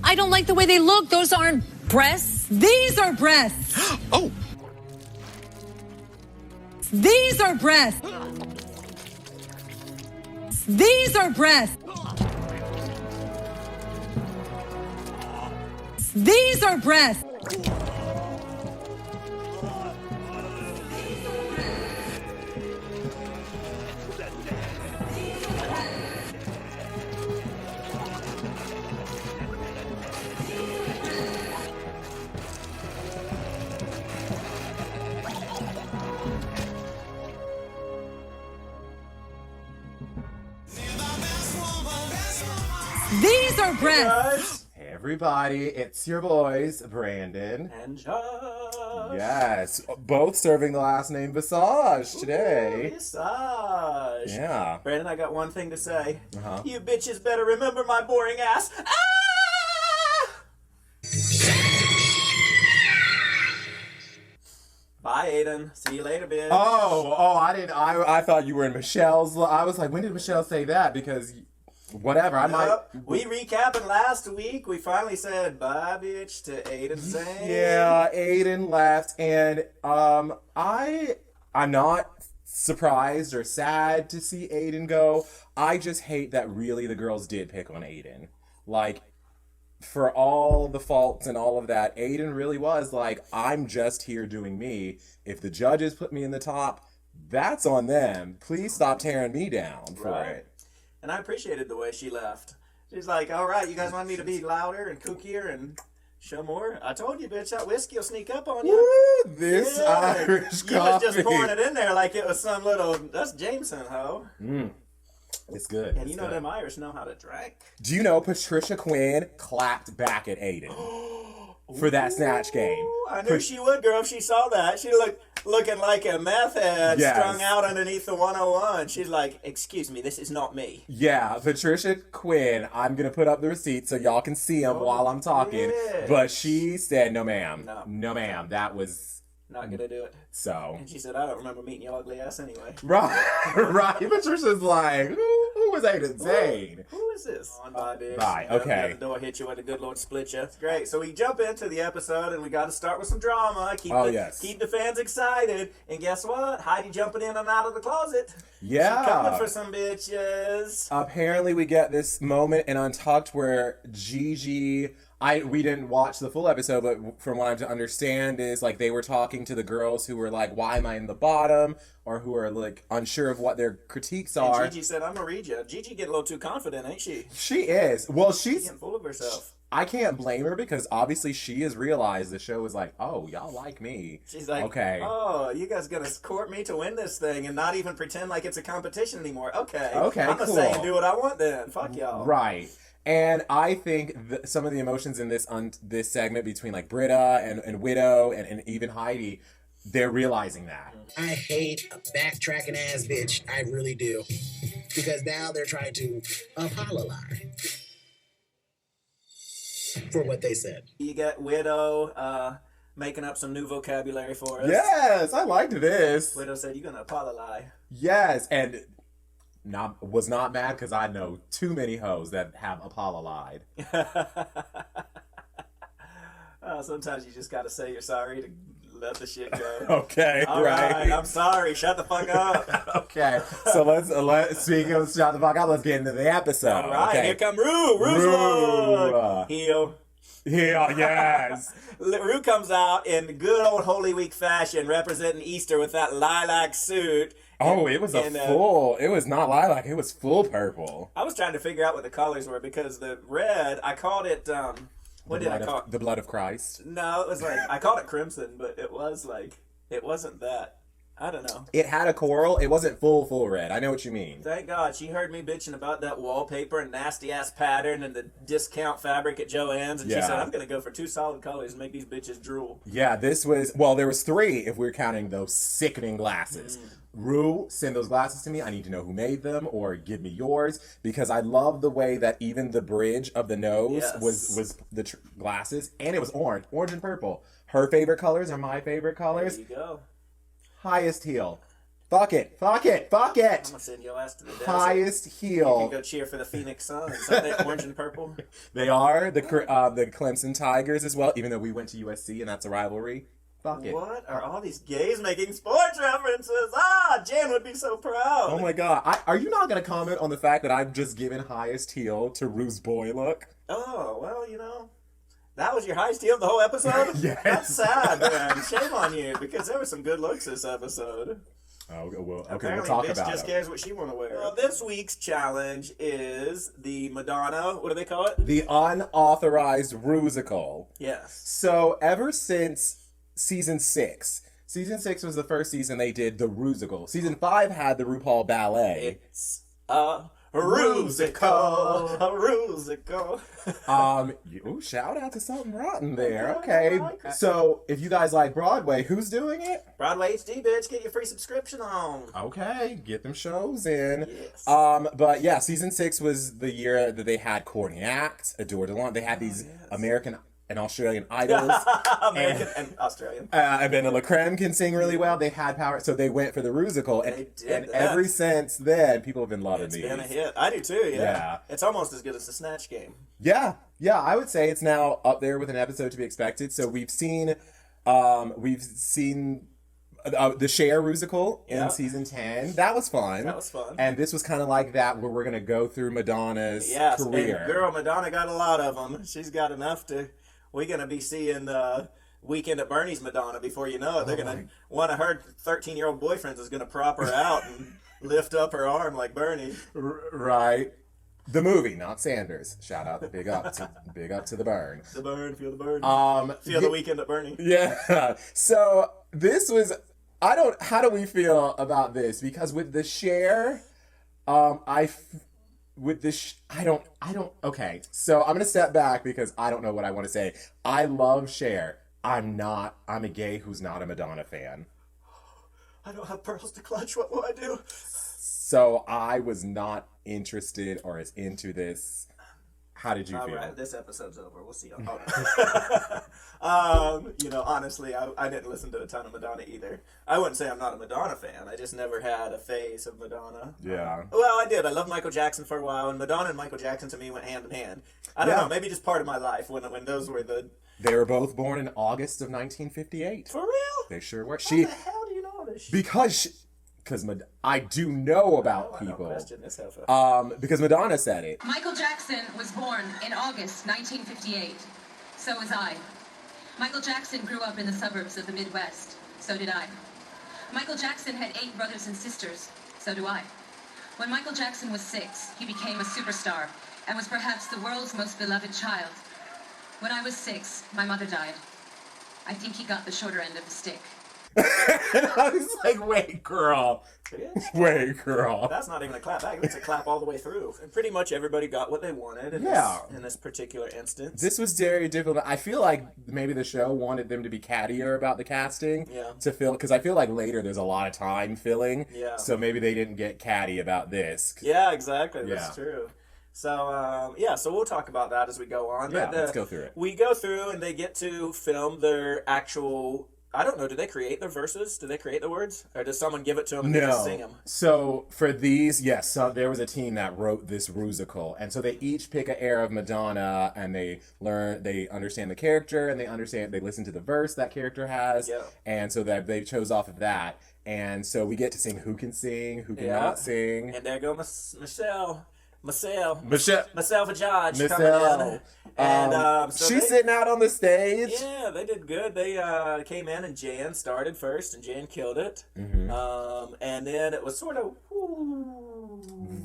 I don't like the way they look. Those aren't breasts. These are breasts. Oh. These are breasts. These are breasts. These are breasts. These are breasts. Hey everybody, it's your boys, Brandon and Josh. Yes, both serving the last name Visage today. Ooh, Visage. Yeah. Brandon, I got one thing to say. Uh-huh. You bitches better remember my boring ass. Ah! Bye, Aiden. See you later, bitch. I thought you were in Michelle's. I was like, when did Michelle say that? Because whatever, We recapping last week. We finally said bye, bitch, to Aiden Zane. Yeah, Aiden left, and I'm not surprised or sad to see Aiden go. I just hate that really the girls did pick on Aiden. Like, for all the faults and all of that, Aiden really was like, I'm just here doing me. If the judges put me in the top, that's on them. Please stop tearing me down for it. And I appreciated the way she left. She's like, all right, you guys want me to be louder and kookier and show more? I told you, bitch, that whiskey will sneak up on you. Woo, this Irish coffee. You was just pouring it in there like it was some little, that's Jameson, ho. It's good. And you know them Irish know how to drink. Do you know Patricia Quinn clapped back at Aiden for that snatch game? I knew she would, girl, if she saw that. She looking like a meth head strung out underneath the 101. She's like, excuse me, this is not me. Yeah, Patricia Quinn, I'm going to put up the receipt so y'all can see them while I'm talking. Yes. But she said, no ma'am. No ma'am. That was... Not gonna do it. So. And she said, I don't remember meeting your ugly ass anyway. Right. Patricia's like, who was Aiden Zane? Who is this? On by, bitch. Bye, okay. The door hit you and the good Lord split you. It's great. So we jump into the episode and we got to start with some drama. Keep the fans excited. And guess what? Heidi jumping in and out of the closet. Yeah. She's coming for some bitches. Apparently we get this moment in Untucked where Gigi... we didn't watch the full episode, but from what I understand is like they were talking to the girls who were like, why am I in the bottom? Or who are like unsure of what their critiques are. And Gigi said, I'm gonna read you. Gigi getting a little too confident, ain't she? She is. Well, she's getting full of herself. I can't blame her because obviously she has realized the show is like, oh, y'all like me. She's like, okay. Oh, you guys gonna court me to win this thing and not even pretend like it's a competition anymore. Okay. Okay, I'm gonna say and do what I want then. Fuck y'all. Right. And I think some of the emotions in this segment between like Britta and Widow and even Heidi, they're realizing that. I hate a backtracking ass bitch. I really do. Because now they're trying to apologize for what they said. You got Widow making up some new vocabulary for us. Yes, I liked this. Widow said, you're gonna apologize. Yes, and... was not mad because I know too many hoes that have apololied. Sometimes you just gotta say you're sorry to let the shit go. Okay, All right. I'm sorry. Shut the fuck up. Okay, so let's speaking of shut the fuck up, let's get into the episode. All right, okay. Here come Rue. Rue's heel. Yes. Rue comes out in good old Holy Week fashion, representing Easter with that lilac suit. Oh, it was it was not lilac, it was full purple. I was trying to figure out what the colors were because the red, I called it, what did I call it? The blood of Christ. No, it was like, I called it crimson, but it wasn't that. I don't know. It had a coral. It wasn't full red. I know what you mean. Thank God. She heard me bitching about that wallpaper and nasty-ass pattern and the discount fabric at Joann's. And she said, I'm going to go for 2 solid colors and make these bitches drool. Yeah, this was... Well, there was 3 if we're counting those sickening glasses. Rue, send those glasses to me. I need to know who made them or give me yours. Because I love the way that even the bridge of the nose was the glasses. And it was orange. Orange and purple. Her favorite colors are my favorite colors. There you go. Highest heel. Fuck it. I'm gonna send your ass to the desert. Highest You heel. can go cheer for the Phoenix Suns. Aren't they orange and purple? They are the Clemson Tigers as well, even though we went to USC and that's a rivalry. Fuck it. What are all these gays making sports references? Jen would be so proud. Oh my god. Are you not going to comment on the fact that I've just given highest heel to Rue's boy look? Oh, well, that was your highest heel of the whole episode? Yes. That's sad, man. Shame on you, because there were some good looks this episode. Oh, well, okay, Apparently, we'll talk bitch about just it. cares what she want to wear. Well, this week's challenge is the Madonna, what do they call it? The unauthorized Rusical. Yes. So, ever since season 6 was the first season they did the Rusical. Season 5 had the RuPaul Ballet. It's a Rusical. Shout out to something rotten there. Okay. So, if you guys like Broadway, who's doing it? Broadway HD, bitch. Get your free subscription on. Okay, get them shows in. Yes. But yeah, season 6 was the year that they had Courtney Act, Adore DeLon. They had these American and Australian idols. American and Australian. And Vanilla Creme can sing really well. They had power, so they went for the Rusical. And ever since then, people have been loving these. It's been a hit. I do too, yeah. It's almost as good as the Snatch Game. Yeah, I would say it's now up there with an episode to be expected. So we've seen the Cher Rusical in season 10. That was fun. And this was kind of like that, where we're going to go through Madonna's career. And girl, Madonna got a lot of them. She's got enough to... We're going to be seeing Weekend at Bernie's Madonna before you know it. They're going to... One of her 13-year-old boyfriends is going to prop her out and lift up her arm like Bernie. Right. The movie, not Sanders. Shout out, big up to the burn. The burn, feel the burn. Feel the Weekend at Bernie. Yeah. So this was... How do we feel about this? Because with the Cher, okay, so I'm gonna step back because I don't know what I want to say. I love Cher. I'm a gay who's not a Madonna fan. I don't have pearls to clutch. What will I do? So I was not interested or as into this. How did you feel? All right, this episode's over. We'll see. Honestly, I didn't listen to a ton of Madonna either. I wouldn't say I'm not a Madonna fan. I just never had a phase of Madonna. Yeah. Well, I did. I loved Michael Jackson for a while, and Madonna and Michael Jackson to me went hand in hand. I don't know, maybe just part of my life when those were the... They were both born in August of 1958. For real? They sure were. How the hell do you know this shit? Because I do know about people. Because Madonna said it. Michael Jackson was born in August 1958. So was I. Michael Jackson grew up in the suburbs of the Midwest. So did I. Michael Jackson had 8 brothers and sisters. So do I. When Michael Jackson was 6, he became a superstar and was perhaps the world's most beloved child. When I was 6, my mother died. I think he got the shorter end of the stick. I was like, wait, girl. That's not even a clap back. It's a clap all the way through. And pretty much everybody got what they wanted in this particular instance. This was very difficult. I feel like maybe the show wanted them to be cattier about the casting. Yeah. To fill, because I feel like later there's a lot of time filling. Yeah. So maybe they didn't get catty about this. Yeah, exactly. That's true. So, so we'll talk about that as we go on. Yeah, let's go through it. We go through and they get to film their actual... I don't know. Do they create their verses? Do they create the words? Or does someone give it to them and they just sing them? So for these, yes, so there was a team that wrote this Rusical. And so they each pick an air of Madonna and they understand the character and they listen to the verse that character has. Yeah. And so that they chose off of that. And so we get to sing who can sing, who cannot sing. And there go Michelle Vajaj Michelle. coming in. And so she's sitting out on the stage. Yeah, they did good. They came in and Jan started first and Jan killed it. Mm-hmm. And then it was sort of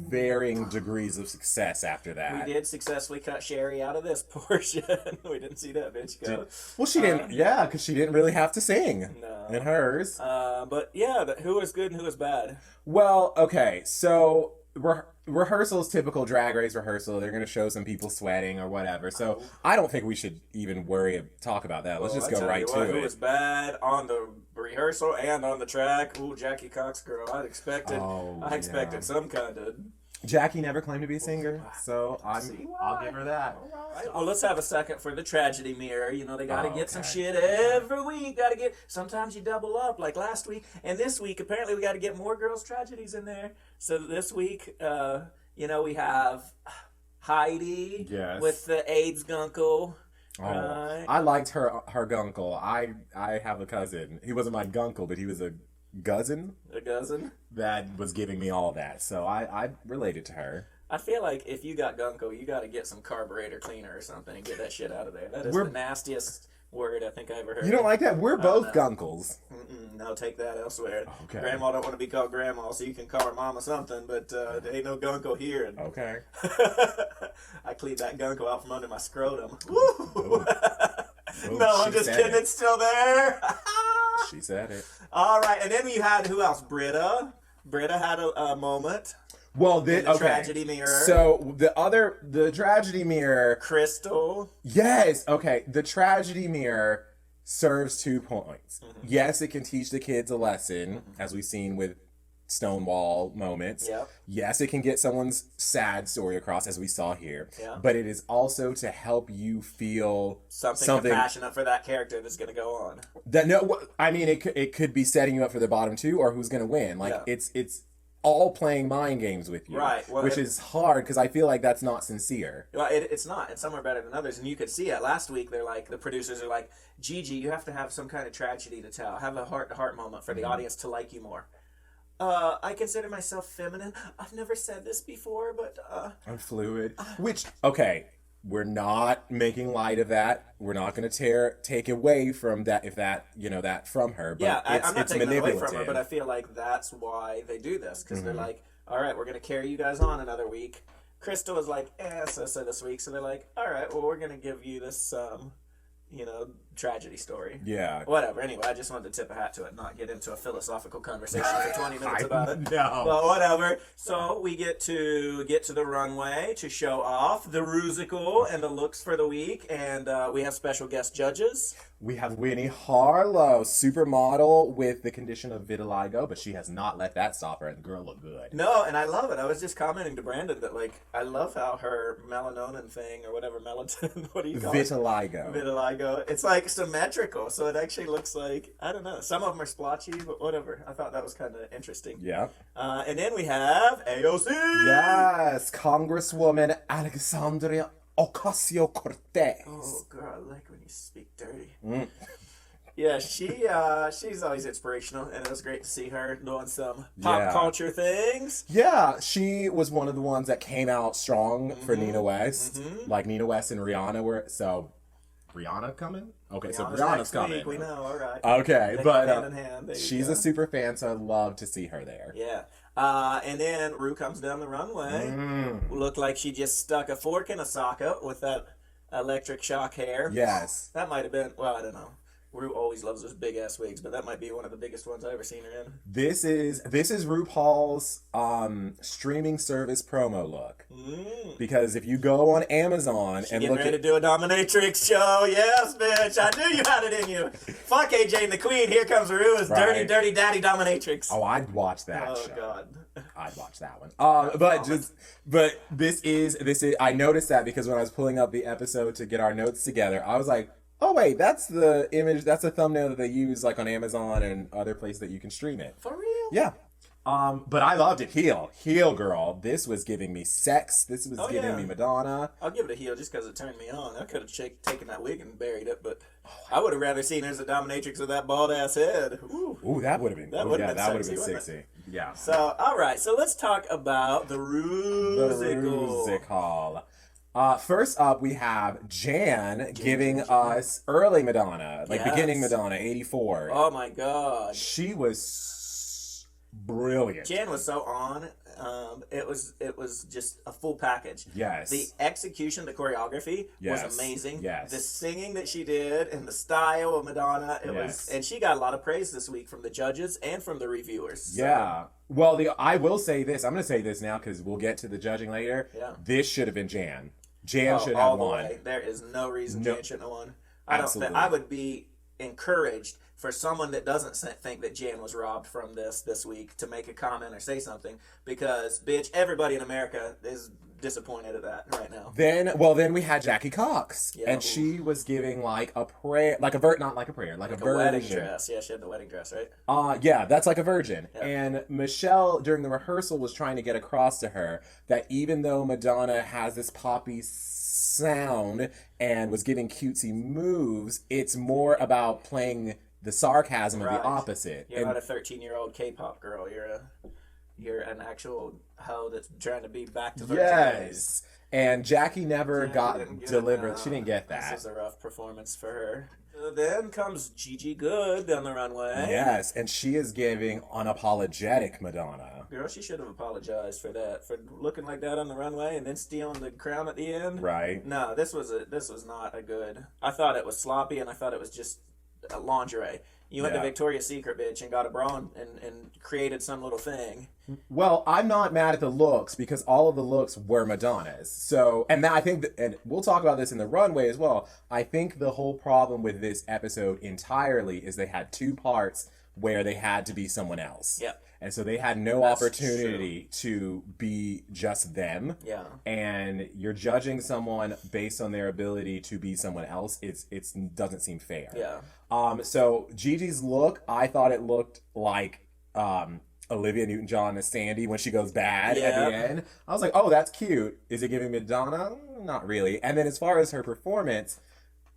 varying degrees of success after that. We did successfully cut Sherry out of this portion. We didn't see that bitch go. Well, she didn't. Yeah, because she didn't really have to sing in hers. But yeah, who was good and who was bad? Well, okay, so rehearsal is typical Drag Race rehearsal. They're going to show some people sweating or whatever. So I don't think we should even talk about that. Let's just go right to it. Who was bad on the rehearsal and on the track? Ooh, Jackie Cox, girl. I expected some kind of Jackie never claimed to be a singer, so I'll give her that. All right, well, let's have a second for the tragedy mirror. You know, they got to get some Okay. shit every week. Got to get. Sometimes you double up, like last week, and this week apparently we got to get more girls' tragedies in there. So this week, you know, we have Heidi Yes. with the AIDS gunkle. Oh, Right. I liked her gunkle. I have a cousin. He wasn't my gunkle, but he was a cousin A dozen. that was giving me all that. So I related to her. I feel like if you got gunkle, you got to get some carburetor cleaner or something and get that shit out of there. That is We're- the nastiest word I think I ever heard. You don't like that? We're both no. gunkles. No, take that elsewhere. Okay. Grandma don't want to be called grandma, so you can call her mama something, but there ain't no gunkle here. And Okay. I cleaned that gunkle out from under my scrotum. Woo! Oh, No, I'm she just said kidding. it. It's still there. She said it. All right, and then we had who else? Britta. Britta had a moment. Well, The okay. tragedy mirror. So the tragedy mirror. Crystal. Yes. Okay. The tragedy mirror serves 2 points. Mm-hmm. Yes, it can teach the kids a lesson, as we've seen with Stonewall moments. Yep. Yes, it can get someone's sad story across, as we saw here. Yeah. But it is also to help you feel Something compassionate for that character that's going to go on. that. No, I mean it could be setting you up for the bottom two or who's going to win. Like Yeah. it's all playing mind games with you, Right, well, which it- is hard because I feel like that's not sincere. Well, it's not. It's some are better than others, and you could see it last week. They're like, the producers are like, Gigi, you have to have some kind of tragedy to tell. Have a heart-to-heart moment for the audience to like you more. I consider myself feminine. I've never said this before, but I'm fluid. Which, okay, we're not making light of that. We're not going to take away from that if that, that from her. But yeah, it's, I'm not it's taking that away manipulative. from her, but I feel like that's why they do this, because Mm-hmm. they're like, all right, we're going to carry you guys on another week. Crystal was like, so this week, so they're like, all right, well, we're going to give you this, tragedy story. Yeah. Whatever. Anyway, I just wanted to tip a hat to it, not get into a philosophical conversation for 20 minutes about it. No. But whatever. So we get to the runway to show off the rusical and the looks for the week, and we have special guest judges. We have Winnie Harlow, supermodel with the condition of vitiligo, but she has not let that stop her, and the girl looked good. No, and I love it. I was just commenting to Brandon that, like, I love how her melanonin thing, or whatever, melatonin, what do you call it? Vitiligo. Vitiligo. It's like symmetrical, so it actually looks like, I don't know, some of them are splotchy, but whatever. I thought that was kind of interesting. Yeah. And then we have AOC. Yes, Congresswoman Alexandria Ocasio-Cortez. Oh, girl, I like when you speak dirty. Mm. Yeah, she's always inspirational, and it was great to see her doing some pop Yeah. culture things. Yeah, she was one of the ones that came out strong for Mm-hmm. Nina West. Like Nina West and Rihanna were. So, Rihanna coming? Okay, so Rihanna's Rihanna's next coming. week, we know, all right. Okay, They but go hand in hand. There you she's go. a super fan, so I'd love to see her there. Yeah. And then Rue comes down the runway. Mm. Looked like she just stuck a fork in a socket with that electric shock hair. Yes. That might have been, well, I don't know. Rue always loves those big ass wigs, but that might be one of the biggest ones I've ever seen her in. This is RuPaul's streaming service promo look. Because if you go on Amazon and Getting look ready at to do a dominatrix show. Yes, bitch. I knew you had it in you. Fuck AJ and the Queen. Here comes Rue as dirty, Right. dirty daddy dominatrix. Oh, I'd watch that Oh, show. God. I'd watch that one. But this is I noticed that because when I was pulling up the episode to get our notes together, I was like, oh wait, that's the image, that's a thumbnail that they use like on Amazon and other places that you can stream it. For real? Yeah. But I loved it. Heel girl. This was giving me sex. This was giving yeah. me Madonna. I'll give it a heel just because it turned me on. I could have taken that wig and buried it, but I would have rather seen her as a dominatrix with that bald ass head. Ooh. Ooh, that would have been. That would've been that would have sexy, been wouldn't it? sexy. Yeah. So, all right. So let's talk about the The Rusical. Rusical. First up, we have Jan giving us early Madonna, like Yes. beginning Madonna, 84. Oh my God. She was brilliant. Jan was so on. It was just a full package. Yes. The execution, the choreography Yes. was amazing. Yes. The singing that she did and the style of Madonna, it Yes. was, and she got a lot of praise this week from the judges and from the reviewers. So, Yeah. Well, I will say this. I'm going to say this now because we'll get to the judging later. Yeah. This should have been Jan. Jan should all have the won. way. There is no reason No. Jan shouldn't have won. I don't think Absolutely. I would be encouraged for someone that doesn't think that Jan was robbed from this week to make a comment or say something, because, bitch, everybody in America is disappointed at that right now. Then we had Jackie Cox, Yeah, and she was giving like a prayer, like a not like a prayer, like a wedding virgin. dress. Yeah, she had the wedding dress, right? Yeah, that's like a virgin. Yeah. And Michelle, during the rehearsal, was trying to get across to her that even though Madonna has this poppy sound and was giving cutesy moves, it's more about playing the sarcasm of Right. the opposite. You're not a 13-year-old K-pop girl. You're an actual hoe that's trying to be back to virgin days. Yes. And Jackie never Yeah, got didn't get delivered. it. She didn't get This that. was a rough performance for her. Then comes Gigi Good down the runway. Yes, and she is giving unapologetic Madonna. Girl, she should have apologized for that, for looking like that on the runway and then stealing the crown at the end. Right. No, this was not a good. I thought it was sloppy, and I thought it was just lingerie. You went to Yeah. Victoria's Secret, bitch, and got a bra and created some little thing. Well, I'm not mad at the looks because all of the looks were Madonna's. So, and I think, and we'll talk about this in the runway as well. I think the whole problem with this episode entirely is they had two parts where they had to be someone else. Yep. And so they had no That's opportunity to be just them. Yeah. And you're judging someone based on their ability to be someone else. It doesn't seem fair. Yeah. So Gigi's look, I thought it looked like Olivia Newton-John as Sandy when she goes bad at the Yeah. end. I was like, oh, that's cute. Is it giving Madonna? Not really. And then as far as her performance,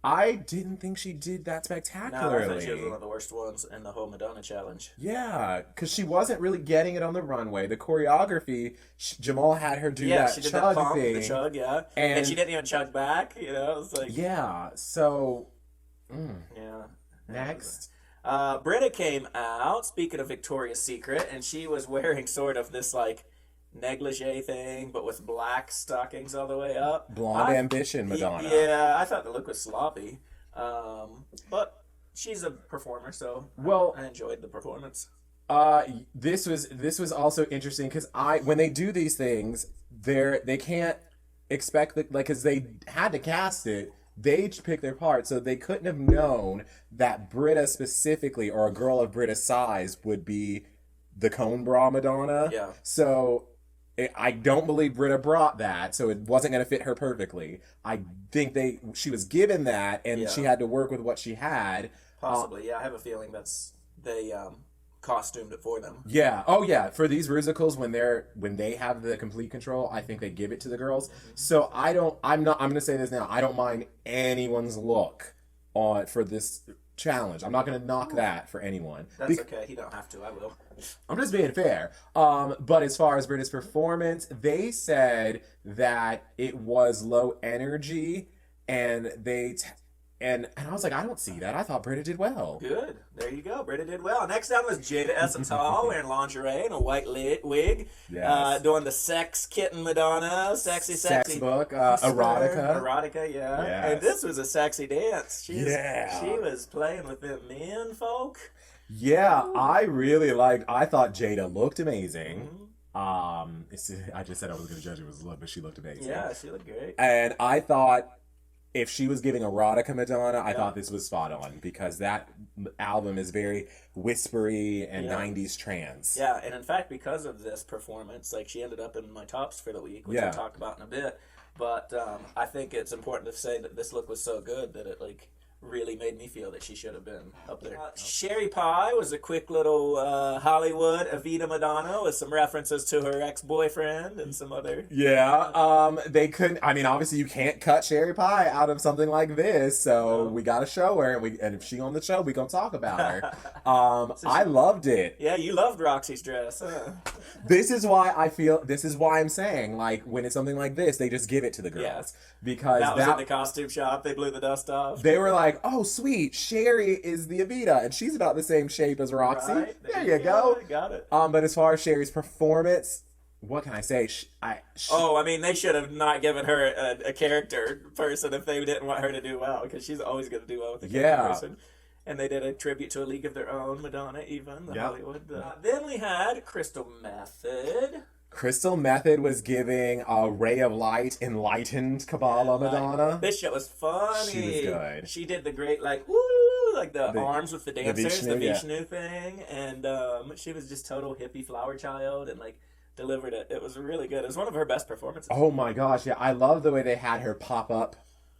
I didn't think she did that No, I spectacularly. thought she was one of the worst ones in the whole Madonna challenge. Yeah, because she wasn't really getting it on the runway. The choreography, Jamal had her do that she did chug that pump, thing. the chug, yeah. And- And she didn't even chug back, you know? It's like, Yeah, so yeah. next. Britta came out, speaking of Victoria's Secret, and she was wearing sort of this, like, negligee thing, but with black stockings all the way up. Blonde Ambition Madonna. Yeah, I thought the look was sloppy. But she's a performer, so Well, I enjoyed the performance. This was also interesting because when they do these things, they can't expect that, like, because they had to cast it. They pick their part, so they couldn't have known that Britta specifically, or a girl of Britta's size, would be the cone bra Madonna. Yeah. So I don't believe Britta brought that, so it wasn't going to fit her perfectly. I think she was given that, and Yeah. she had to work with what she had. Possibly, yeah. I have a feeling they costumed it for them. Yeah. Oh, yeah. For these musicals, when they have the complete control, I think they give it to the girls. So I'm going to say this now. I don't mind anyone's look for this challenge. I'm not going to knock that for anyone. That's okay. You don't have to. I will. I'm just being fair. But as far as Britta's performance, they said that it was low energy, and and I was like, I don't see that. I thought Britta did well. Good. There you go. Britta did well. Next down was Jada Essence Hall wearing lingerie and a white wig. Yes. Doing the sex kitten Madonna. Sexy. Sex book, erotica. Erotica, yeah. Yes. And this was a sexy dance. She Yeah. was playing with them men folk. Yeah, I thought Jada looked amazing. I just said I was going to judge it with look, but she looked amazing. Yeah, she looked great. And I thought if she was giving erotica Madonna, I thought this was spot on because that album is very whispery and 90s trance. Yeah, and in fact, because of this performance, like, she ended up in my tops for the week, which Yeah. I'll talk about in a bit. But I think it's important to say that this look was so good that it, like, really made me feel that she should have been up there. Sherry Pie was a quick little Hollywood Evita Madonna with some references to her ex-boyfriend and some other... Yeah, they couldn't. I mean, obviously, you can't cut Sherry Pie out of something like this, so we got to show her, and if she on the show, we gonna talk about her. I loved it. Yeah, you loved Roxy's dress, huh? This is why I'm saying, like, when it's something like this, they just give it to the girls. Yeah. Because That was in the costume shop. They blew the dust off. they were like, oh, sweet, Sherry is the Evita, and she's about the same shape as Roxy. Right? There you go. Got it. But as far as Sherry's performance, what can I say? Oh, I mean, they should have not given her a character person if they didn't want her to do well, because she's always going to do well with a character Yeah. person. And they did a tribute to A League of Their Own, Madonna, even, the Yep. Hollywood. Then we had Crystal Method. Crystal Method was giving a ray of light, enlightened Kabbalah Madonna. This shit was funny. She was good. She did the great, like, woo, was like the arms with the dancers, the Vishnu, Vishnu thing, and she was just total hippie flower child and like delivered it. It was really good. It was one of her best performances. Oh my gosh, yeah, I love the way they had her pop up.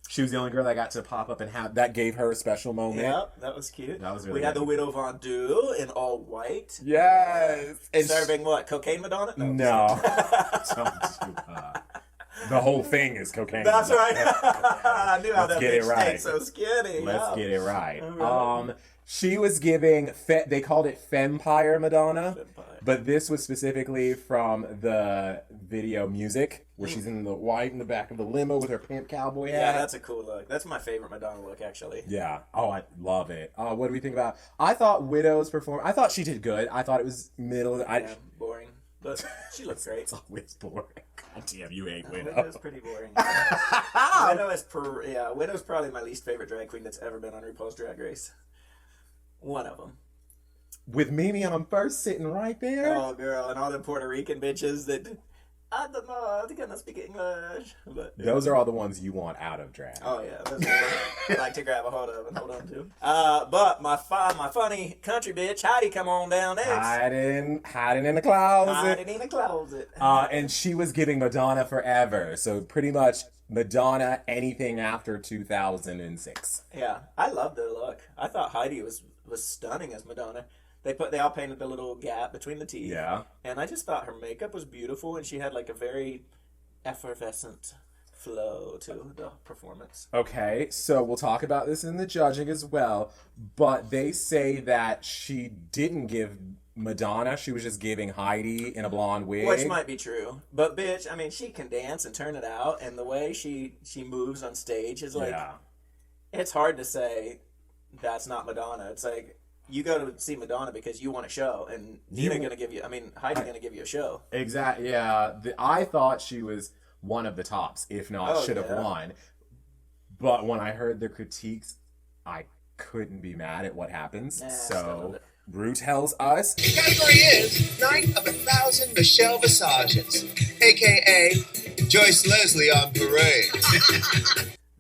She was the only girl that got to pop up and have that gave her a special moment. Yep, that was cute. That was really We had good. the Widow Von Du in all white. Yes, and Serving what? Cocaine Madonna? no, Don't do that. The whole thing is cocaine. That's right. I knew how Let's that get it bitch right. tastes so skinny. Let's yeah. get it right. Alright. She was giving, they called it Fempire Madonna, Fempire. but this was specifically from the video Music, where she's in the white in the back of the limo with her pimp cowboy hat. Yeah, that's a cool look. That's my favorite Madonna look, actually. Yeah. Oh, I love it. What do we think about? I thought Widow's performance. I thought she did good. I thought it was middle. Yeah, boring. But she looks great. It's always boring. God damn, you ain't Widow. Widow's pretty boring. Widow's probably my least favorite drag queen that's ever been on RuPaul's Drag Race. One of them. With Mimi on first, sitting right there. Oh, girl, and all the Puerto Rican bitches that I don't know, they cannot speak English. But Those are all the ones you want out of drag. oh yeah, that's what I like to grab a hold of and hold on to. But my funny country bitch Heidi, come on down next. Hiding in the closet. Hiding in the closet. And she was giving Madonna forever. So pretty much Madonna anything after 2006. Yeah, I loved her look. I thought Heidi was stunning as Madonna. They all painted the little gap between the teeth. Yeah. And I just thought her makeup was beautiful, and she had like a very effervescent flow to the performance. Okay, so we'll talk about this in the judging as well. But they say that she didn't give Madonna, she was just giving Heidi in a blonde wig. Which might be true. But bitch, I mean, she can dance and turn it out, and the way she moves on stage is like, yeah. It's hard to say that's not Madonna. It's like, you go to see Madonna because you want a show, and Heidi's going to give you a show. Exactly. Yeah, I thought she was one of the tops, if not should have won. But when I heard the critiques, I couldn't be mad at what happens. So Rue tells us The category is Night of 1,000 Michelle Visages, aka Joyce Leslie on parade.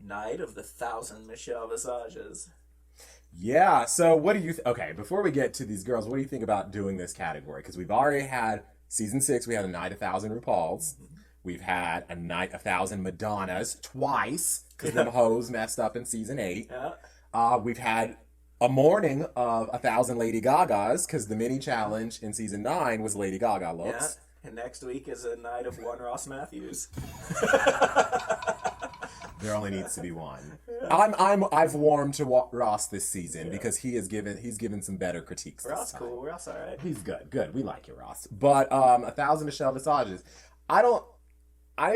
Night of the 1,000 Michelle Visages. yeah. So what do you? Okay, before we get to these girls, what do you think about doing this category? Because we've already had season 6. We had a night 1,000 RuPauls. We've had a night 1,000 Madonnas twice because them hoes messed up in season 8. Yeah. We've had a morning of 1,000 Lady Gagas because the mini challenge in season 9 was Lady Gaga looks. Yeah. And next week is a night of one Ross Matthews. There only needs to be one. I've warmed to Ross this season because he's given some better critiques. Ross this time. cool. Ross all right. He's good. We like you, Ross. But 1,000 Michelle Visages. I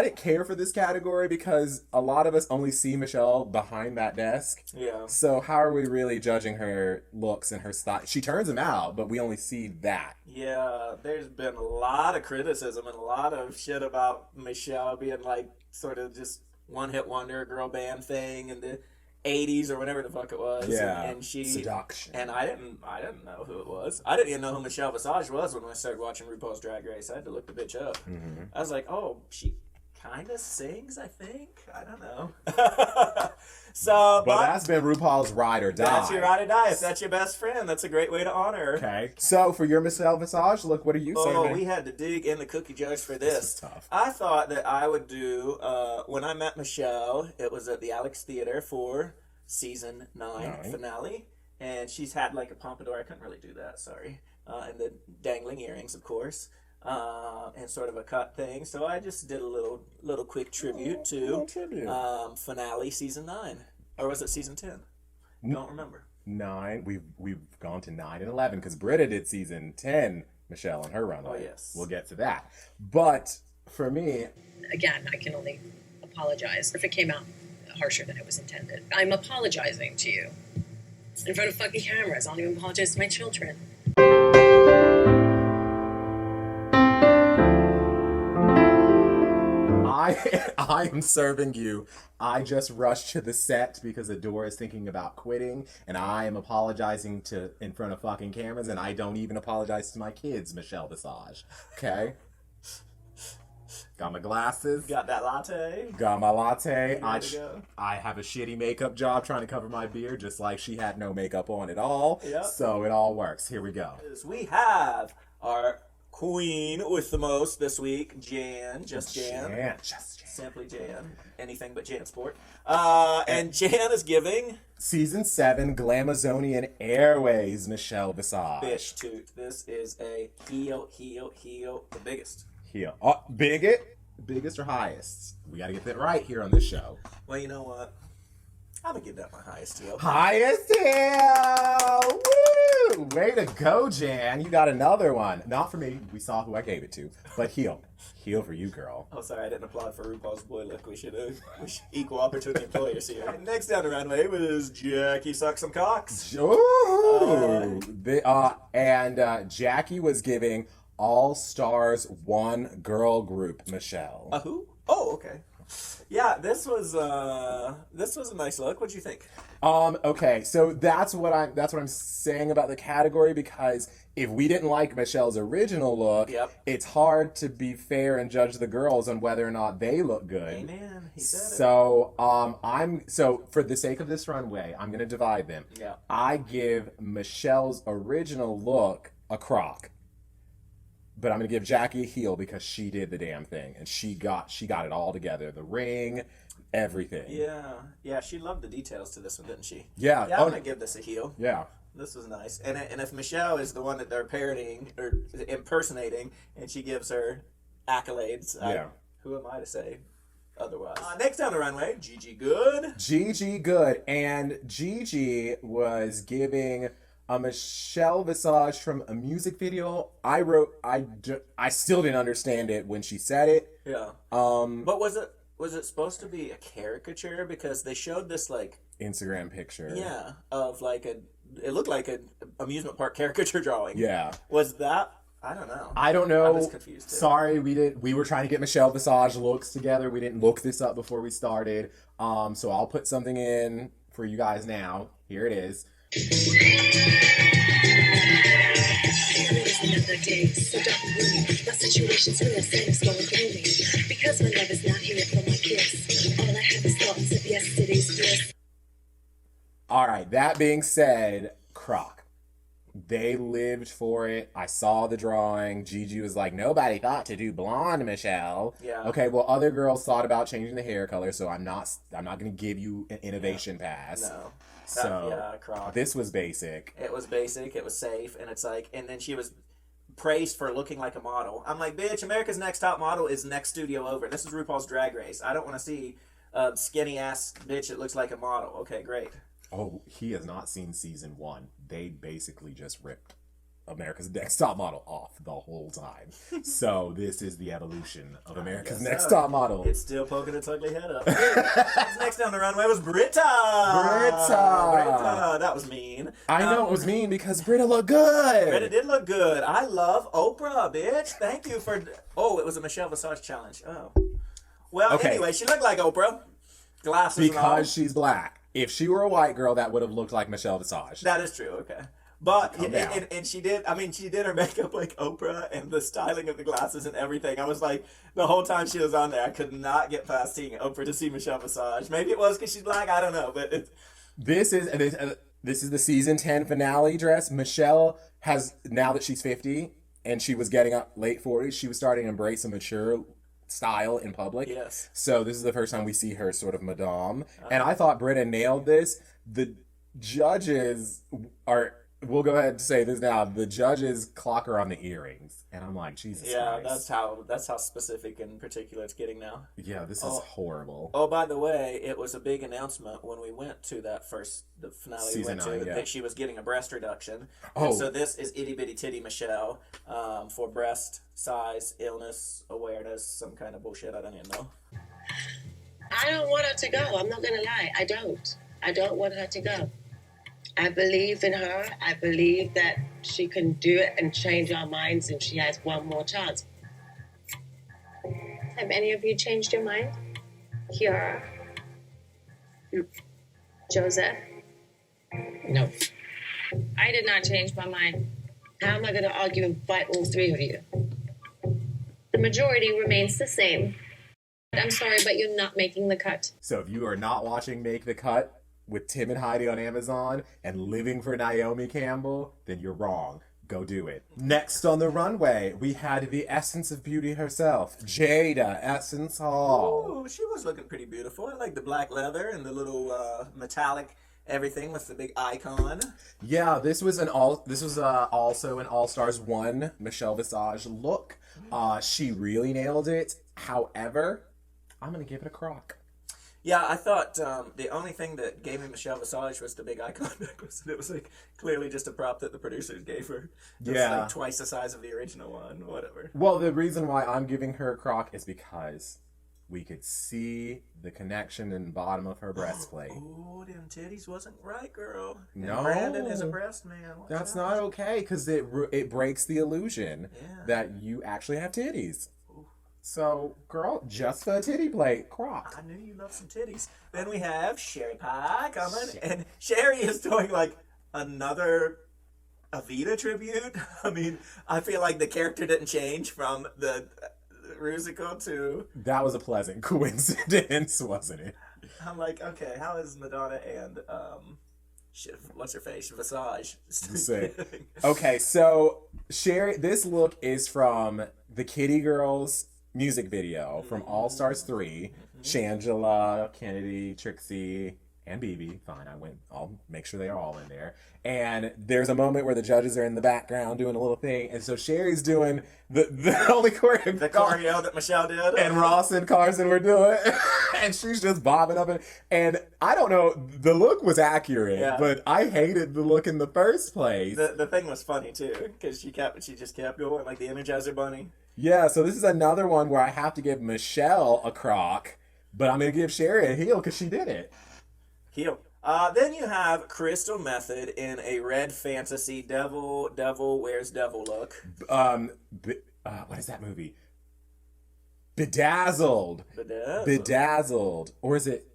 didn't care for this category because a lot of us only see Michelle behind that desk. Yeah. So how are we really judging her looks and her style? She turns them out, but we only see that. Yeah, there's been a lot of criticism and a lot of shit about Michelle being like sort of just one-hit wonder, girl band thing in the 80s or whatever the fuck it was. Yeah. And she Seduction. And I didn't know who it was. I didn't even know who Michelle Visage was when I started watching RuPaul's Drag Race. I had to look the bitch up. Mm-hmm. I was like, oh, she kind of sings, I think. I don't know. So, But that's been RuPaul's Ride or Die. that's your ride or die. If that's your best friend, that's a great way to honor her. Okay. So for your Michelle Visage look, what are you Oh, saying? we had to dig in the cookie jars for this. is tough. I thought that I would do, when I met Michelle, it was at the Alex Theater for season 9 finale. And she's had like a pompadour. I couldn't really do that, sorry. And the dangling earrings, of course. And sort of a cut thing. So I just did a little quick tribute to finale season 9. Or was it season 10? Don't remember. 9. We've gone to 9 and 11 because Britta did season 10. Michelle and her runway. Oh, yes. We'll get to that. But for me, Again, I can only apologize if it came out harsher than it was intended. I'm apologizing to you in front of fucking cameras. I don't even apologize to my children. I am serving you. I just rushed to the set because Adora is thinking about quitting, and I am apologizing in front of fucking cameras, and I don't even apologize to my kids, Michelle Visage. Okay? Got my glasses. Got that latte. Got my latte. Ready to go? I have a shitty makeup job trying to cover my beard, just like she had no makeup on at all. Yep. So it all works. Here we go. We have our queen with the most this week, Jan. Just Jan. Just Jan. Simply Jan. Anything but Jan Sport. And Jan is giving Season 7, Glamazonian Airways, Michelle Visage. Bish Toot. This is a heel, the biggest. Heel. Oh, biggest or highest? We got to get that right here on this show. Well, you know what? I'm going to give that my highest heel. Highest heel! Woo! Way to go, Jan. You got another one. Not for me. We saw who I gave it to. But heel. Heel for you, girl. Oh, sorry, I didn't applaud for RuPaul's Boy Look. We should equal opportunity employers here. Next down the runway was Jackie Suck Some Cocks. Ooh! Jackie was giving All Stars One Girl Group, Michelle. Who? Oh, okay. Yeah, this was a nice look. What'd you think? Okay, so that's what I'm saying about the category, because if we didn't like Michelle's original look, Yep. it's hard to be fair and judge the girls on whether or not they look good. Amen. He said it. So for the sake of this runway, I'm gonna divide them. Yeah. I give Michelle's original look a crock. But I'm gonna give Jackie a heel because she did the damn thing and she got it all together. The ring, everything. Yeah, she loved the details to this one, didn't she? Yeah. Yeah, I'm gonna give this a heel. Yeah. This was nice. And if Michelle is the one that they're parodying or impersonating, and she gives her accolades, Yeah. who am I to say otherwise? Next down the runway, Gigi Good. Gigi Good. And Gigi was giving a Michelle Visage from a music video. I still didn't understand it when she said it. Yeah. But was it supposed to be a caricature? Because they showed this like Instagram picture. Yeah, of like it looked like an amusement park caricature drawing. Yeah. Was that? I don't know. I don't know. I was confused too. Sorry, we were trying to get Michelle Visage looks together. We didn't look this up before we started. So I'll put something in for you guys now. Here it is. Another day, so don't worry. My situation's real, same is going through me. Because my love is not here for my kiss. All I have is thoughts of yesterday's bliss. All right, that being said, crock. They lived for it. I saw the drawing. Gigi was like, nobody thought to do blonde, Michelle. Yeah. Okay, well, other girls thought about changing the hair color, so I'm not going to give you an innovation pass. No. So Croc. this was basic. It was basic. It was safe, and it's like, and then she was praised for looking like a model. I'm like, bitch, America's Next Top Model is next studio over. This is RuPaul's Drag Race. I don't want to see a skinny ass bitch that looks like a model. Okay, great. Oh, he has not seen season 1. They basically just ripped America's Next Top Model off the whole time. So this is the evolution of America's Next Top Model. It's still poking its ugly head up. Next down the runway was Britta. That was mean. I know it was mean because Britta looked good. Britta did look good. I love Oprah, bitch. Thank you for... Oh, it was a Michelle Visage challenge. Oh. Well, Okay. Anyway, she looked like Oprah. Glasses and all. Because she's black. If she were a white girl, that would have looked like Michelle Visage. That is true, okay. But, Calm down. and she did her makeup like Oprah and the styling of the glasses and everything. I was like, the whole time she was on there, I could not get past seeing Oprah to see Michelle Visage. Maybe it was because she's black, I don't know. But This is the season 10 finale dress. Michelle has, now that she's 50 and she was getting up late 40s, she was starting to embrace a mature style in public. Yes. So this is the first time we see her sort of madame. And I thought Britta nailed this. The judges are... We'll go ahead and say this now. The judges clock her on the earrings, and I'm like, Jesus yeah, Christ. that's how specific and particular it's getting now. Yeah, this is horrible. Oh, by the way, it was a big announcement when we went to the finale Season we went 9, to, yeah. that she was getting a breast reduction. Oh. And so this is Itty Bitty Titty Michelle for breast size, illness, awareness, some kind of bullshit. I don't even know. I don't want her to go. I'm not going to lie. I don't want her to go. I believe in her. I believe that she can do it and change our minds, and she has one more chance. Have any of you changed your mind? Kiara? Joseph? No. I did not change my mind. How am I going to argue and fight all three of you? The majority remains the same. I'm sorry, but you're not making the cut. So if you are not watching Make the Cut with Tim and Heidi on Amazon and living for Naomi Campbell, then you're wrong. Go do it. Next on the runway, we had the essence of beauty herself, Jada Essence Hall. Ooh, she was looking pretty beautiful. I like the black leather and the little metallic everything with the big icon. Yeah, this was also an All Stars 1 Michelle Visage look. She really nailed it. However, I'm gonna give it a crock. Yeah, I thought the only thing that gave me Michelle Visage was the big icon necklace. It was like clearly just a prop that the producers gave her. It was like twice the size of the original one. Whatever. Well, the reason why I'm giving her a crock is because we could see the connection in the bottom of her breastplate. Oh, them titties wasn't right, girl. And No. Brandon is a breast man. Watch That's out. not okay, because it breaks the illusion that you actually have titties. So, girl, just for a titty plate, crock. I knew you loved some titties. Then we have Sherry Pie coming, and Sherry is doing like another Avita tribute. I mean, I feel like the character didn't change from the Rusical to. That was a pleasant coincidence, wasn't it? I'm like, okay, how is Madonna and what's her face, Visage? Say. Okay, so Sherry, this look is from the Kitty Girls music video from All Stars 3. Shangela, Kennedy, Trixie, and BB. Fine, I'll make sure they are all in there. And there's a moment where the judges are in the background doing a little thing, and so Sherry's doing the only choreo. The choreo that Michelle did. And Ross and Carson were doing. And she's just bobbing up. And I don't know, the look was accurate, but I hated the look in the first place. The thing was funny, too, because she just kept going, like the Energizer Bunny. Yeah, so this is another one where I have to give Michelle a crock, but I'm going to give Sherry a heel because she did it. Heel. Then you have Crystal Method in a red fantasy devil wears devil look. What is that movie? Bedazzled. Bedazzled. Or is it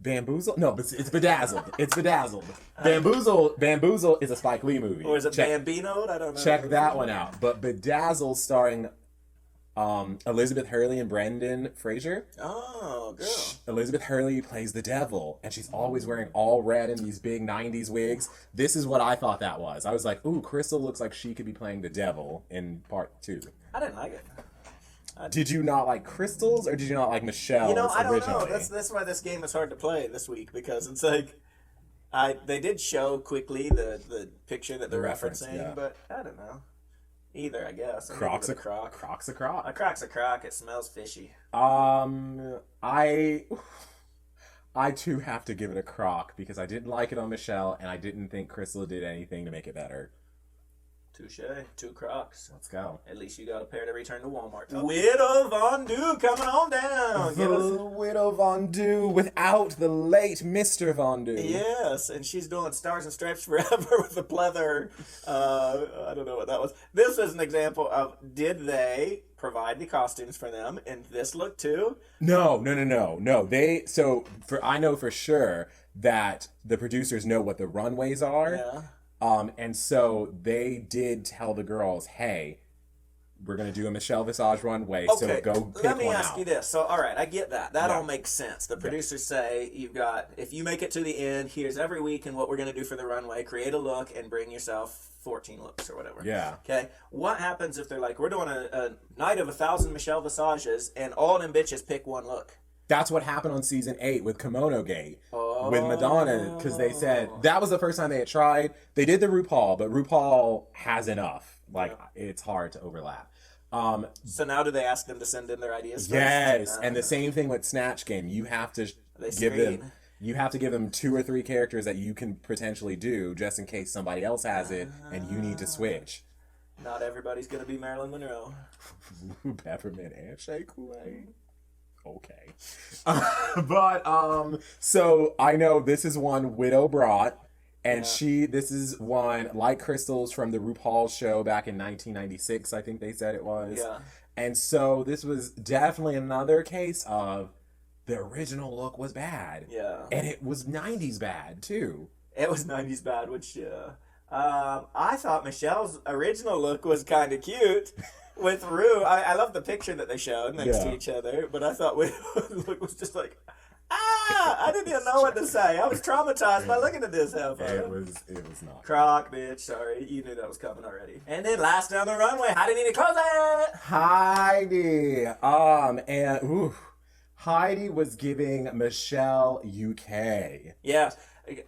Bamboozled? No, it's Bedazzled. It's Bedazzled. Bamboozle is a Spike Lee movie. Or is it Bambino? I don't know. Check that one out. But Bedazzled starring Elizabeth Hurley and Brendan Fraser. Oh, girl. Elizabeth Hurley plays the devil, and she's always wearing all red in these big 90s wigs. This is what I thought that was. I was like, ooh, Crystal looks like she could be playing the devil in part 2. I didn't like it. Did you not like Crystal's, or did you not like Michelle's I don't originally? know. That's why this game is hard to play this week, because it's like, they did show quickly the picture that they're referencing, but I don't know. Either, I guess. Croc's a crock. Croc's a crock. A croc's a crock. It smells fishy. I too have to give it a crock because I didn't like it on Michelle, and I didn't think Crystal did anything to make it better. Touche. 2 crocs. Let's go. At least you got a pair to return to Walmart. Widow Von Du coming on down. The Widow Von Du without the late Mr. Von Du. Yes, and she's doing Stars and Stripes Forever with the pleather. I don't know what that was. This is an example of, did they provide the costumes for them in this look too? No. I know for sure that the producers know what the runways are. Yeah. And so they did tell the girls, hey, we're going to do a Michelle Visage runway, so go pick one out. Let me ask you this. So, all right, I get that. That all makes sense. The producers say, if you make it to the end, here's every week and what we're going to do for the runway. Create a look and bring yourself 14 looks or whatever. Yeah. Okay? What happens if they're like, we're doing a night of 1,000 Michelle Visages, and all them bitches pick one look? That's what happened on season 8 with Kimono Gate with Madonna, because they said that was the first time they had tried. They did the RuPaul, but RuPaul has enough. It's hard to overlap. So now do they ask them to send in their ideas first? Yes, and the same thing with Snatch Game. You have to give them 2 or 3 characters that you can potentially do just in case somebody else has it and you need to switch. Not everybody's going to be Marilyn Monroe. Peppermint and Shea Coulee. Okay. So I know this is one Widow brought, and this is one like Crystal's from the RuPaul show back in 1996, I think they said it was. Yeah. And so this was definitely another case of the original look was bad. Yeah. And it was 90s bad, too. It was 90s bad, which, I thought Michelle's original look was kind of cute. with Rue, I love the picture that they showed next to Yeah. each other, but I thought Widow's look was just like, I didn't even know what to say. I was traumatized by looking at this It heifer. was not. Croc, bitch, sorry. You knew that was coming already. And then last down the runway, how did he close it? Heidi. Heidi was giving Michelle UK. Yeah,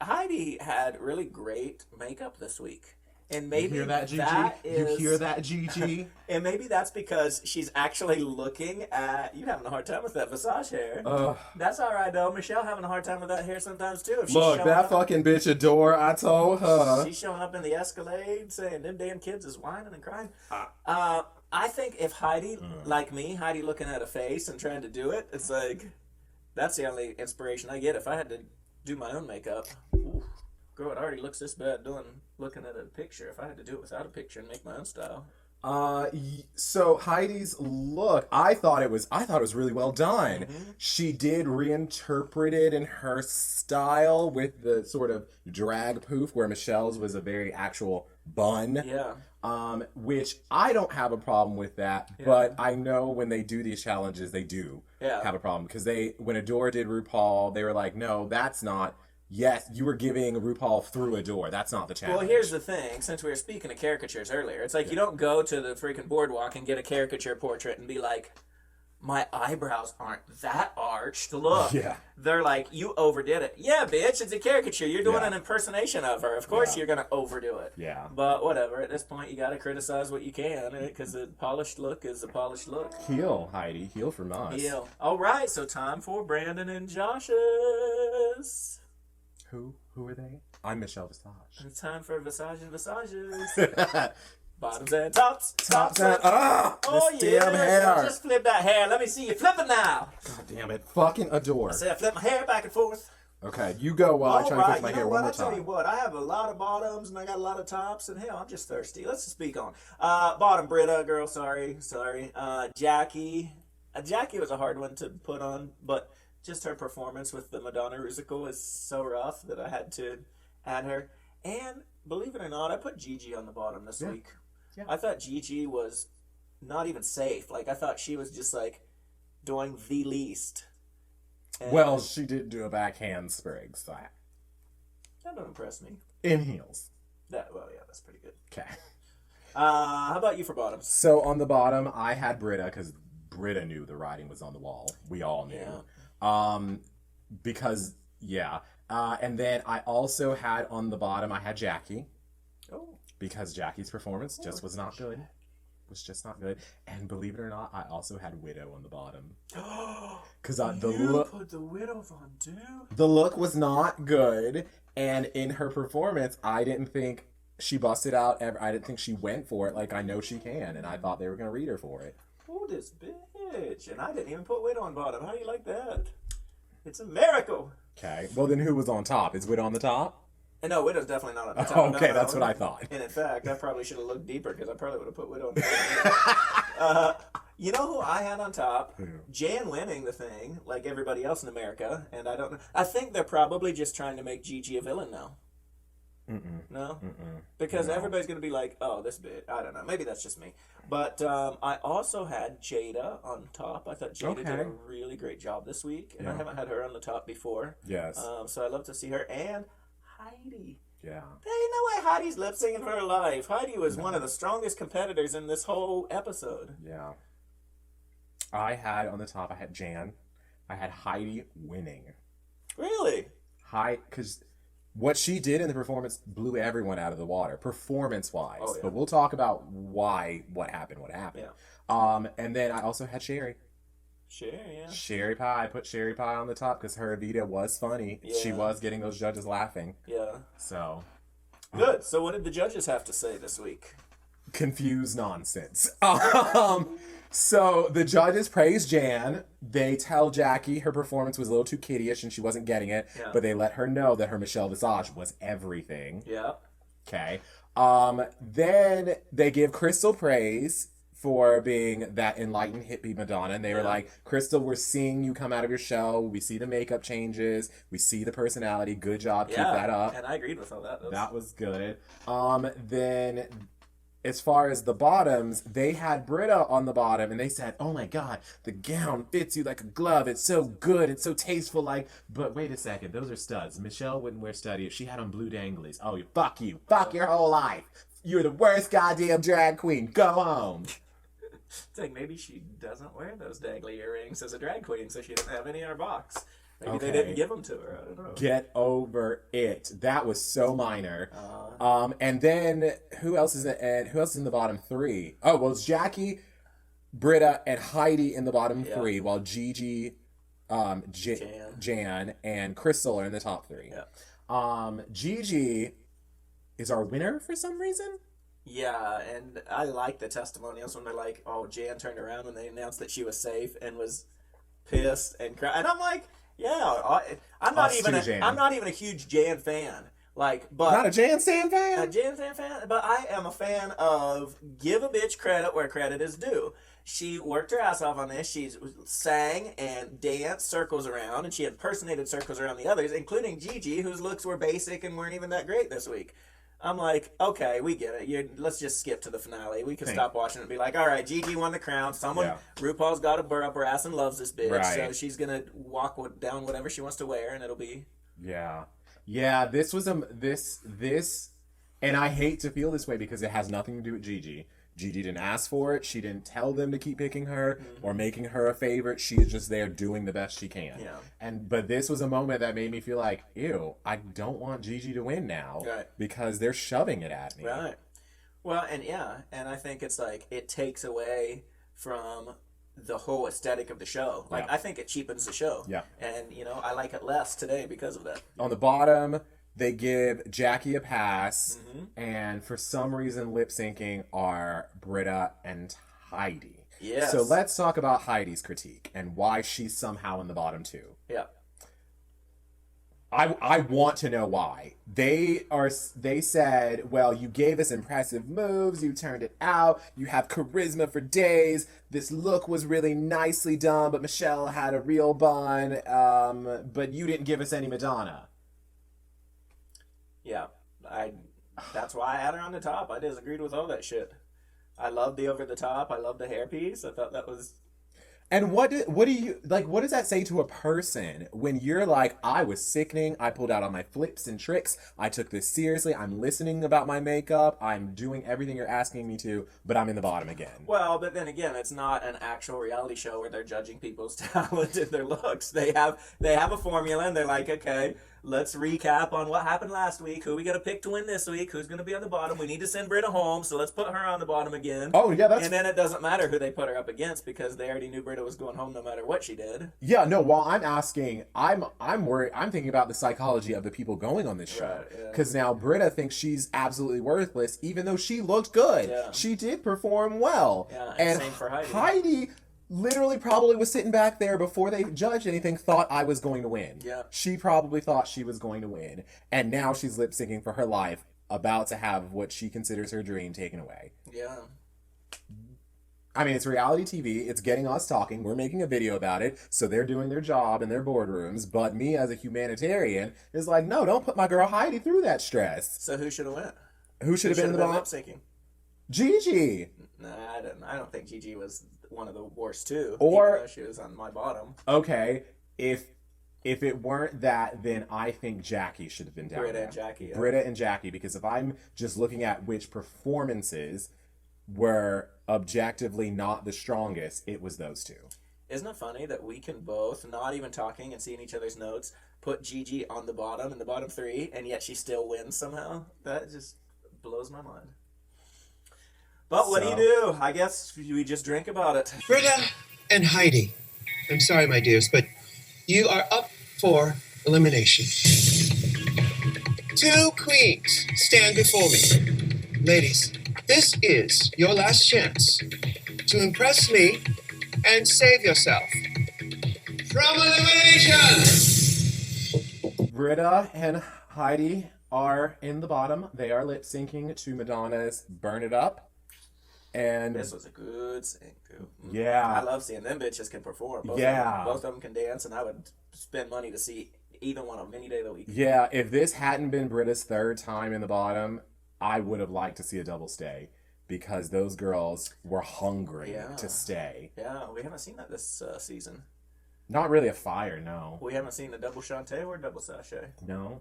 Heidi had really great makeup this week. And maybe You hear that, Gigi? that is... You hear that, Gigi? And maybe that's because she's actually looking at... You having a hard time with that Visage hair. That's all right, though. Michelle having a hard time with that hair sometimes, too. If she's Look, showing that up, fucking bitch Adore, I told her. she's showing up in the Escalade saying them damn kids is whining and crying. I think if Heidi, like me, Heidi looking at a face and trying to do it, it's like... That's the only inspiration I get. If I had to do my own makeup... Ooh, girl, it already looks this bad looking at a picture. If I had to do it without a picture and make my own style... So Heidi's look, I thought it was really well done. Mm-hmm. She did reinterpret it in her style with the sort of drag poof, where Michelle's was a very actual bun. Yeah. Which I don't have a problem with that, but I know when they do these challenges, they do have a problem, because when Adore did RuPaul, they were like, no, that's not. Yes, you were giving RuPaul through Adore. That's not the challenge. Well, here's the thing. Since we were speaking of caricatures earlier, it's like you don't go to the freaking boardwalk and get a caricature portrait and be like, my eyebrows aren't that arched. Look. Yeah. They're like, you overdid it. Yeah, bitch, it's a caricature. You're doing Yeah. an impersonation of her. Of course you're going to overdo it. Yeah. But whatever. At this point, you got to criticize what you can, because a polished look is a polished look. Heal, Heidi. Heal from us. Yeah. All right, so time for Brandon and Josh's. Who are they? I'm Michelle Visage. It's time for Visage and Visages. Bottoms and tops. Tops and Oh, this yeah. damn hair. Just flip that hair. Let me see you flip it now. God damn it. Fucking Adore. Say I flip my hair back and forth. Okay, you go while I All try to right, fix my you hair know one what? more I'll tell you time. what. I have a lot of bottoms and I got a lot of tops, and hell, I'm just thirsty. Let's just speak on. Bottom, Britta, girl, sorry. Jackie. Jackie was a hard one to put on, but just her performance with the Madonna Rusical is so rough that I had to add her. And believe it or not, I put Gigi on the bottom this week. Yeah. I thought Gigi was not even safe. Like, I thought she was just, like, doing the least. And Well, she did do a backhand sprig, so that don't impress me. in heels. Yeah, that's pretty good. Okay. How about you for bottoms? So on the bottom, I had Britta, because Britta knew the writing was on the wall. We all knew. And then I also had on the bottom, I had Jackie. Oh. Because Jackie's performance just was not good. Was just not good. And believe it or not, I also had Widow on the bottom. Because You put the widows on too? the look was not good, and in her performance, I didn't think she busted out ever. I didn't think she went for it like I know she can, and I thought they were going to read her for it. Oh, this bitch. And I didn't even put widow on bottom. How do you like that? It's a miracle. Okay. Well, then who was on top? Is Widow on the top? And no, widow's definitely not on the top. Okay, No. that's what I thought. And in fact, I probably should have looked deeper, because I probably would have put widow on top. You know who I had on top? Who? Jan winning the thing, like everybody else in America. And I don't know. I think they're probably just trying to make Gigi a villain now. No? Because everybody's going to be like, oh, this bit. I don't know. Maybe that's just me. But I also had Jada on top. I thought Jada did a really great job this week. And I haven't had her on the top before. Yes. So I love to see her. And Heidi. Yeah. There ain't no way Heidi's lip singing for her life. Heidi was one of the strongest competitors in this whole episode. Yeah. I had on the top, I had Jan. I had Heidi winning. Really? Because what she did in the performance blew everyone out of the water, performance-wise. Oh, yeah. But we'll talk about what happened. Yeah. And then I also had Sherry. Sure, yeah. Sherry Pie. I put Sherry Pie on the top because her Evita was funny. Yeah. She was getting those judges laughing. Yeah. So, Good. So what did the judges have to say this week? confused nonsense. So the judges praise Jan. They tell Jackie her performance was a little too kiddie-ish and she wasn't getting it. Yeah. But they let her know that her Michelle Visage was everything. Yeah. Okay. Then they give Crystal praise for being that enlightened hippie Madonna. And they were like, Crystal, we're seeing you come out of your shell. We see the makeup changes. We see the personality. Good job. Keep that up. And I agreed with all that. That was good. Then as far as the bottoms, they had Britta on the bottom, and they said, "Oh my God, the gown fits you like a glove. It's so good. It's so tasteful." Like, but wait a second, those are studs. Michelle wouldn't wear studs if she had on blue danglies. Oh, fuck you, fuck your whole life. You're the worst goddamn drag queen. Go home. It's like maybe she doesn't wear those dangly earrings as a drag queen, so she doesn't have any in her box. Maybe Okay. they didn't give them to her. I don't know. Get over it. That was so minor. And then who else is in the bottom three? Oh, well, it's Jackie, Britta, and Heidi in the bottom three, while Gigi, Jan, and Crystal are in the top three. Yeah. Gigi is our winner for some reason. Yeah, and I like the testimonials when they're like, "Oh, Jan turned around when they announced that she was safe and was pissed and cried," and I'm like, "Yeah, I'm not Us even too, Jan. I'm not even a huge Jan fan, like, but Not a Jan Stan fan. a Jan fan, but I am a fan of give a bitch credit where credit is due. She worked her ass off on this. She sang and danced circles around, and she impersonated circles around the others, including Gigi, whose looks were basic and weren't even that great this week. I'm like, okay, we get it. Let's just skip to the finale. We can stop watching it and be like, all right, Gigi won the crown. RuPaul's got a burr up her ass and loves this bitch, so she's gonna walk down whatever she wants to wear, and it'll be. Yeah. This was this, and I hate to feel this way because it has nothing to do with Gigi. Gigi didn't ask for it. She didn't tell them to keep picking her or making her a favorite. She's just there doing the best she can. Yeah. But this was a moment that made me feel like, ew, I don't want Gigi to win now. Right. Because they're shoving it at me. Right. Well, and I think it's like it takes away from the whole aesthetic of the show. Like, I think it cheapens the show. Yeah. And, I like it less today because of that. On the bottom, they give Jackie a pass, and for some reason, lip syncing are Britta and Heidi. Yes. So let's talk about Heidi's critique and why she's somehow in the bottom two. Yeah. I want to know why. They said, well, you gave us impressive moves, you turned it out, you have charisma for days, this look was really nicely done, but Michelle had a real bun, but you didn't give us any Madonna. Yeah, that's why I had her on the top. I disagreed with all that shit. I loved the over the top. I loved the hairpiece. I thought that was. And what do you like? What does that say to a person when you're like, I was sickening, I pulled out all my flips and tricks, I took this seriously, I'm listening about my makeup, I'm doing everything you're asking me to, but I'm in the bottom again. Well, but then again, it's not an actual reality show where they're judging people's talent and their looks. They have a formula, and they're like, okay, let's recap on what happened last week. Who we got to pick to win this week? Who's going to be on the bottom? We need to send Britta home, so let's put her on the bottom again. Oh yeah, and then it doesn't matter who they put her up against because they already knew Britta was going home no matter what she did. Yeah, no. While I'm asking, I'm worried. I'm thinking about the psychology of the people going on this show Right, because now Britta thinks she's absolutely worthless, even though she looked good. Yeah. She did perform well. Yeah, and same for Heidi. Heidi literally probably was sitting back there before they judged anything, thought I was going to win. Yeah. She probably thought she was going to win, and now she's lip syncing for her life, about to have what she considers her dream taken away. Yeah. I mean, it's reality TV. It's getting us talking. We're making a video about it. So they're doing their job in their boardrooms. But me as a humanitarian is like, no, don't put my girl Heidi through that stress. So who should have went? Who should have been in the bottom? lip syncing? Gigi. Nah, I don't think Gigi was one of the worst too. Or- even though she was on my bottom. Okay, if it weren't that, then I think Jackie should have been down Britta there. and Jackie. Yeah. Britta and Jackie, because if I'm just looking at which performances were objectively not the strongest, it was those two. Isn't it funny that we can both, not even talking and seeing each other's notes, put Gigi on the bottom in the bottom three, and yet she still wins somehow? That just blows my mind. But what do you do? I guess we just drink about it. Britta and Heidi, I'm sorry, my dears, but you are up for elimination. Two queens stand before me. Ladies, this is your last chance to impress me and save yourself from elimination. Britta and Heidi are in the bottom. They are lip syncing to Madonna's Burn It Up. And This was a good sync, too. Yeah. I love seeing them bitches can perform. Yeah. Both of them can dance, and I would spend money to see either one of them any day of the week. yeah, if this hadn't been Britta's third time in the bottom, I would have liked to see a double stay. because those girls were hungry Yeah. to stay. Yeah, we haven't seen that this season. Not really a fire, no. We haven't seen a double Shantae or double Sachet. No.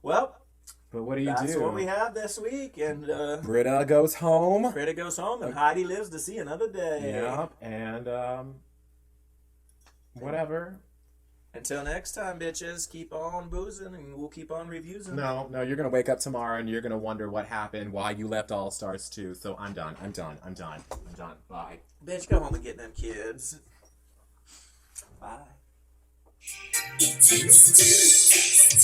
Well, But what do you that's do? what we have this week, and Britta goes home. Britta goes home, and Heidi lives to see another day. Yep, and whatever. Until next time, bitches, keep on boozing, and we'll keep on reviewing. No, you're gonna wake up tomorrow and you're gonna wonder what happened, why you left All Stars 2. So I'm done. Bye. Bitch, go home and get them kids. Bye. It takes two.